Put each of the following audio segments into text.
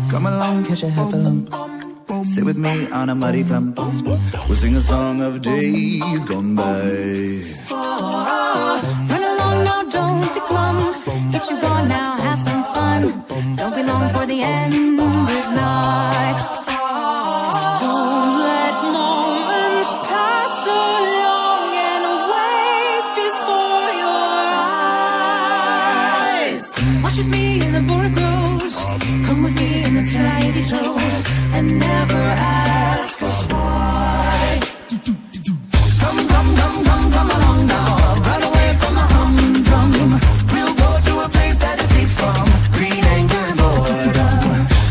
Come along, catch a half a lump. Sit with me on a muddy plump. We'll sing a song of days gone by. Run along now, don't be glum. Get you gone now, have some fun. Don't be long for the end is nigh. Don't let moments pass along and waste before your eyes. Watch with me in the border groves. Come with me in the slidey shows. And never ask us why. Come along now. Run away from a humdrum. We'll go to a place that is safe from green anger and boredom.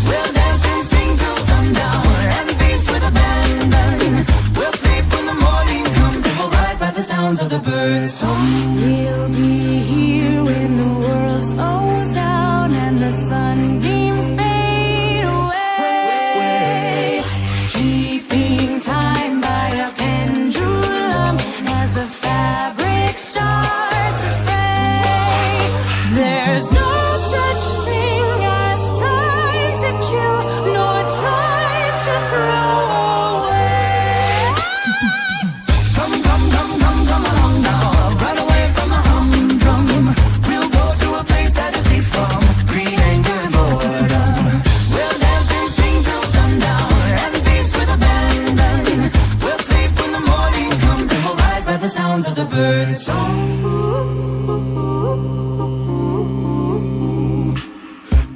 We'll dance and sing till sundown and feast with abandon. We'll sleep when the morning comes and we'll rise by the sounds of the birds' song. We'll be here when the world slows down and the sunbeams fade away. Keeping time by a pendulum as the fabric starts to fray. There's no such thing as time to kill, nor time to throw away. Come along now. Run away from a humdrum. We'll go to a place that is safe from green anger and boredom. We'll dance and sing till sundown and feast with abandon. We'll sleep when the morning comes and we'll rise by the sounds of the birds' song.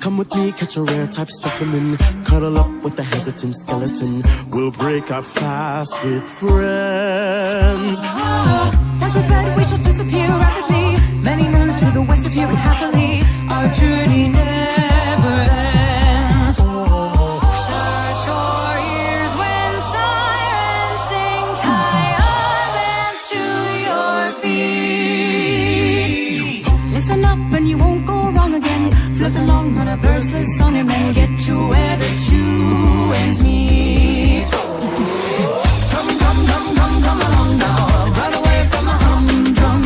Come with me, catch a rare type specimen. Cuddle up with the hesitant skeleton. We'll break our fast with friends. Once we're fed, we shall disappear rapidly. Many moons to the west of here and happily. Our journey never ends. Shut your ears when sirens sing. Tie our bands to your feet. Listen up and you won't go wrong again. Float along on a verseless song and then get to where the two ends meet. Come along now. Run away from a humdrum.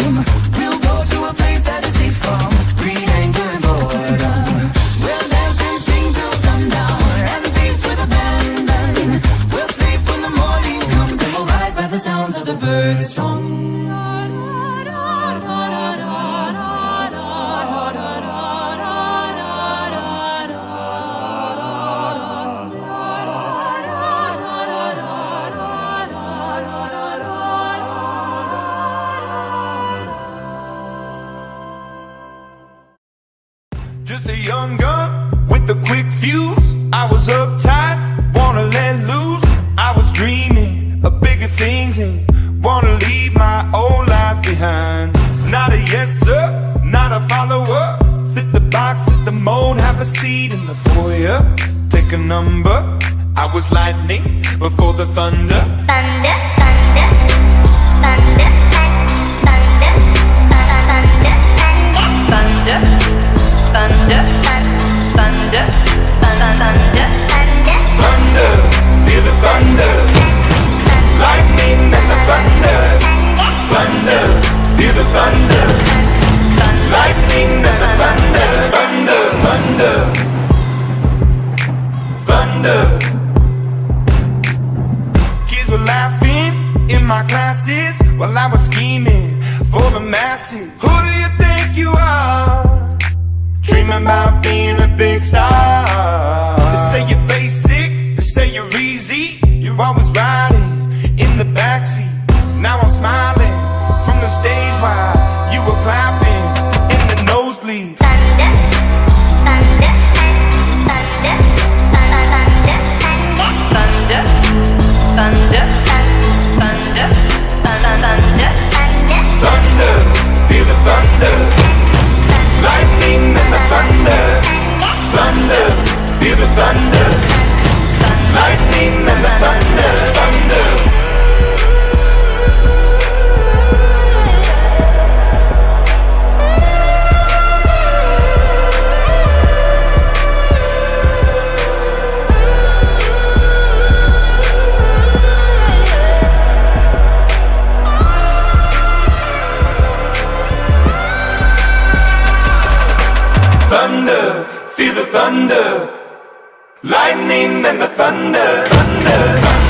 We'll go to a place that is safe from green anger and boredom. We'll dance and sing till sundown and feast with abandon. We'll sleep when the morning comes and we'll rise by the sounds of the birds' song. Just a young gun with a quick fuse. I was uptight, wanna let loose. I was dreaming of bigger things and wanna leave my old life behind. Not a yes sir, not a follower. Fit the box, fit the mold, have a seat in the foyer. Take a number. I was lightning before the thunder. Thunder, thunder, thunder, thunder, thunder, thunder, thunder, thunder, thunder, Thunder, feel the thunder. Lightning and the thunder. Thunder, feel the thunder. Lightning and the thunder. Thunder, thunder, thunder. Kids were laughing in my classes while I was scheming for the masses. Who do you think you are? Dreaming about being a big star. They say you're basic, they say you're easy. You're always riding in the backseat. Now I'm smiling from the stage while you were clapping in the nosebleeds. thunder, thunder, thunder, thunder, thunder, Thunder, thunder, thunder, thunder, thunder, thunder, lightning and the thunder, thunder, thunder.